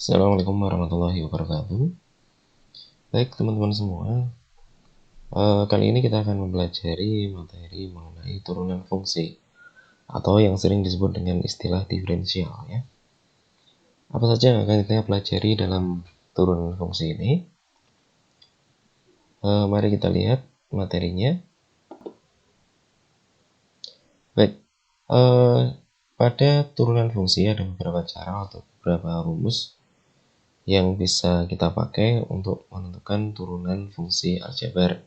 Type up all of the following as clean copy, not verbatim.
Assalamualaikum warahmatullahi wabarakatuh. Baik teman-teman semua, kali ini kita akan mempelajari materi mengenai turunan fungsi atau yang sering disebut dengan istilah diferensial ya. Apa saja yang akan kita pelajari dalam turunan fungsi ini? Mari kita lihat materinya. Baik, pada turunan fungsi ada beberapa cara atau beberapa rumus yang bisa kita pakai untuk menentukan turunan fungsi aljabar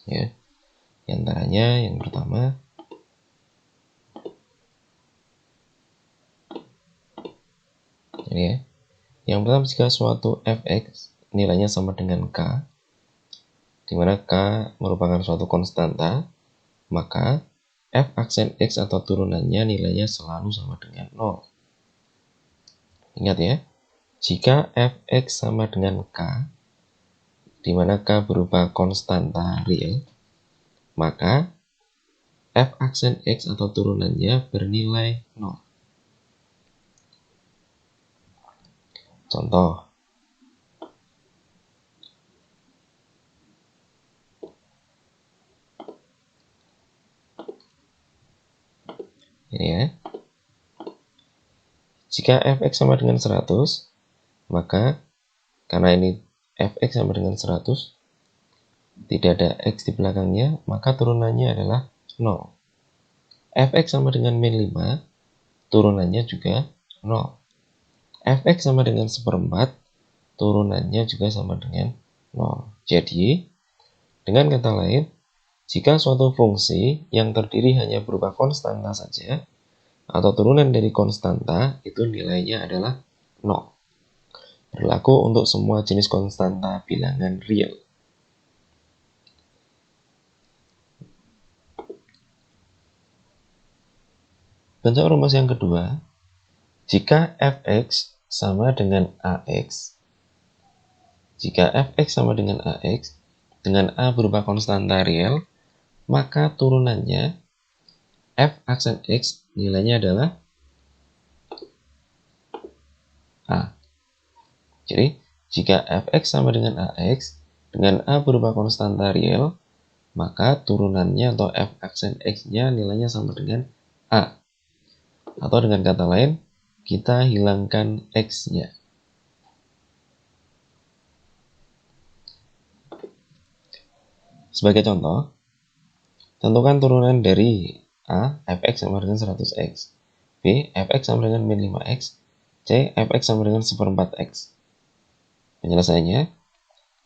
ya. Di antaranya yang pertama, ini ya. Yang pertama, jika suatu fx nilainya sama dengan k, di mana k merupakan suatu konstanta, maka f aksen x atau turunannya nilainya selalu sama dengan 0. Ingat ya, jika fx sama dengan k, di mana k berupa konstanta real, maka f aksen x atau turunannya bernilai 0. Contoh, ini ya. Jika fx sama dengan 100, maka karena ini fx sama dengan 100, tidak ada x di belakangnya, maka turunannya adalah 0. Fx sama dengan min 5, turunannya juga 0. Fx sama dengan 1/4, turunannya juga sama dengan 0. Jadi, dengan kata lain, jika suatu fungsi yang terdiri hanya berupa konstanta saja, atau turunan dari konstanta, itu nilainya adalah 0. Berlaku untuk semua jenis konstanta bilangan real. Bentuk rumus yang kedua, jika fx sama dengan ax, jika fx sama dengan ax, dengan a berupa konstanta real, maka turunannya f aksen x nilainya adalah a. Jadi, jika fx sama dengan ax, dengan a berupa konstanta real, maka turunannya atau f aksen x-nya nilainya sama dengan a. Atau dengan kata lain, kita hilangkan x-nya. Sebagai contoh, tentukan turunan dari a, fx sama dengan 100x, b, fx sama dengan min 5x, c, fx sama dengan 1/4x. Penyelesaiannya,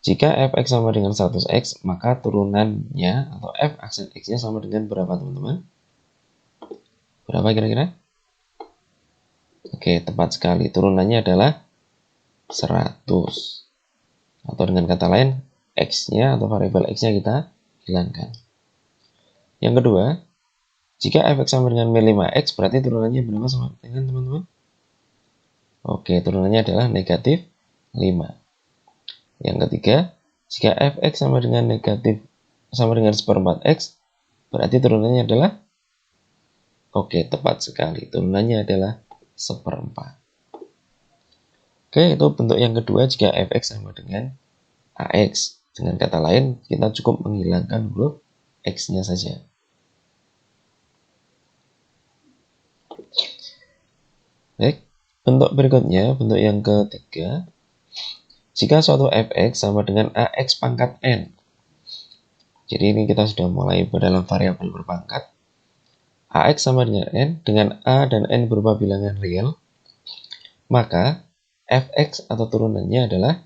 jika fx sama dengan 100x, maka turunannya atau f aksen x-nya sama dengan berapa teman-teman? Berapa kira-kira? Oke, tepat sekali. Turunannya adalah 100. Atau dengan kata lain, x-nya atau variabel x-nya kita hilangkan. Yang kedua, jika fx sama dengan min 5x, berarti turunannya berapa sama dengan teman-teman? Oke, turunannya adalah negatif 5. Yang ketiga, jika fx sama dengan 1/4x, berarti turunannya adalah, oke, tepat sekali. Turunannya adalah 1/4. Oke, itu bentuk yang kedua jika fx sama dengan ax. Dengan kata lain, kita cukup menghilangkan huruf x-nya saja. Baik, bentuk berikutnya, bentuk yang ketiga, jika suatu fx sama dengan ax pangkat n. Jadi ini kita sudah mulai dalam variabel berpangkat. Ax sama dengan n, dengan a dan n berupa bilangan real, maka fx atau turunannya adalah,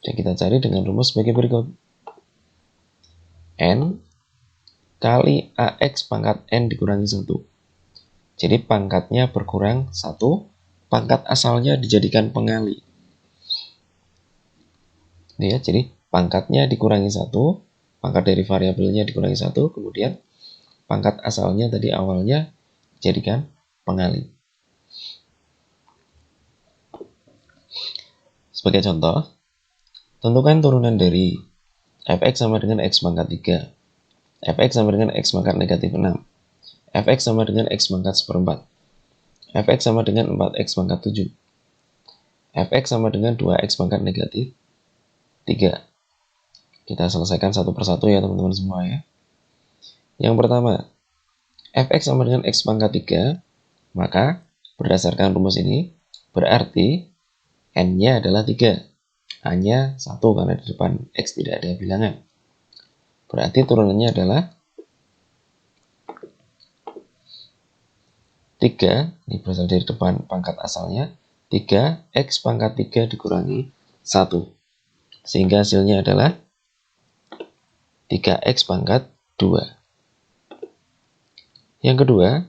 yang kita cari dengan rumus sebagai berikut. N kali ax pangkat n dikurangi 1. Jadi pangkatnya berkurang 1, pangkat asalnya dijadikan pengali. Ya, jadi pangkatnya dikurangi 1, pangkat dari variabelnya dikurangi 1, kemudian pangkat asalnya tadi awalnya dijadikan pengali. Sebagai contoh, tentukan turunan dari fx sama dengan x pangkat 3, fx sama dengan x pangkat negatif 6, fx sama dengan x pangkat 1/4, fx sama dengan 4x pangkat 7, fx sama dengan 2x pangkat negatif 3. Kita selesaikan satu persatu ya teman-teman semua ya. Yang pertama, fx sama dengan x pangkat 3, maka berdasarkan rumus ini, berarti n-nya adalah 3. A-nya 1 karena di depan x tidak ada bilangan. Berarti turunannya adalah 3, ini berasal dari depan pangkat asalnya, 3x pangkat 3 dikurangi 1. Sehingga hasilnya adalah 3x pangkat 2. Yang kedua,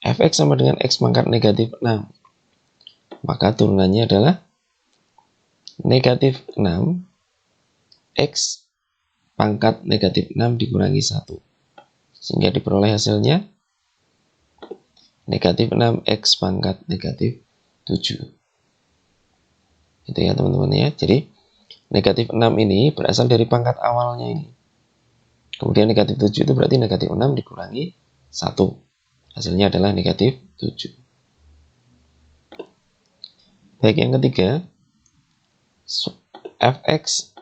fx sama dengan x pangkat negatif 6. Maka turunannya adalah negatif 6 x pangkat negatif 6 dikurangi 1. Sehingga diperoleh hasilnya negatif 6x pangkat negatif 7. Itu ya teman-teman ya. Jadi negatif 6 ini berasal dari pangkat awalnya ini. Kemudian negatif 7 itu berarti negatif 6 dikurangi 1. Hasilnya adalah negatif 7. Baik, yang ketiga, fx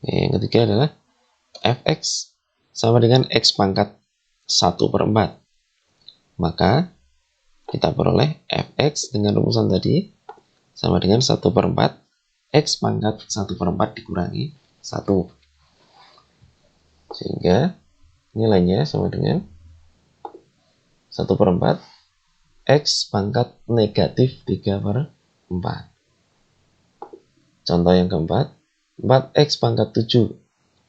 yang ketiga adalah fx sama dengan x pangkat 1/4. Maka kita peroleh fx dengan rumusan tadi sama dengan 1/4 x pangkat 1/4 dikurangi 1. Sehingga nilainya sama dengan 1/4 x pangkat negatif 3/4. Contoh yang keempat, 4x pangkat 7.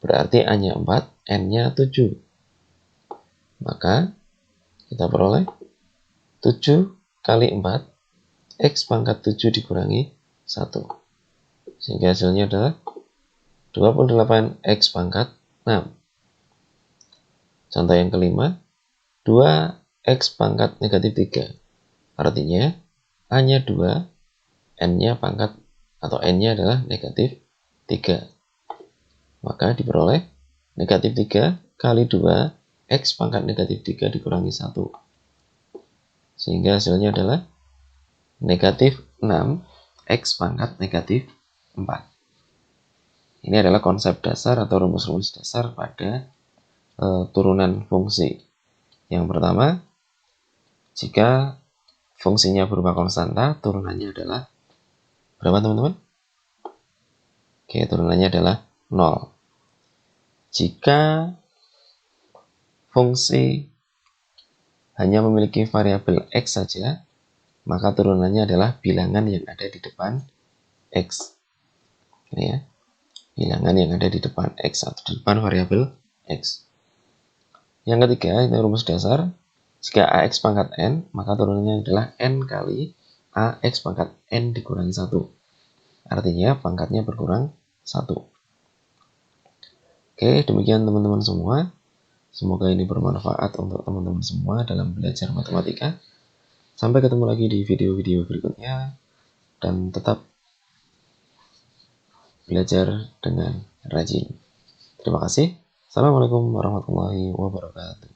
Berarti A-nya 4, N-nya 7. Maka kita peroleh 7 kali 4, x pangkat 7 dikurangi 1. Sehingga hasilnya adalah 28x pangkat 6. Contoh yang kelima, 2x pangkat negatif 3. Artinya A-nya 2, N-nya pangkat atau N-nya adalah negatif 3. Maka diperoleh negatif 3 kali 2 x pangkat negatif 3 dikurangi 1. Sehingga hasilnya adalah negatif 6 x pangkat negatif 4. Ini adalah konsep dasar atau rumus-rumus dasar pada turunan fungsi. Yang pertama, jika fungsinya berupa konstanta, turunannya adalah berapa teman-teman? Oke, turunannya adalah 0. Jika fungsi hanya memiliki variabel x saja, maka turunannya adalah bilangan yang ada di depan x. Ini ya, bilangan yang ada di depan x atau di depan variabel x. Yang ketiga, ini rumus dasar. Jika ax pangkat n, maka turunannya adalah n kali ax pangkat n dikurangi 1. Artinya pangkatnya berkurang 1. Oke, demikian teman-teman semua. Semoga ini bermanfaat untuk teman-teman semua dalam belajar matematika. Sampai ketemu lagi di video-video berikutnya. Dan tetap belajar dengan rajin. Terima kasih. Assalamualaikum warahmatullahi wabarakatuh.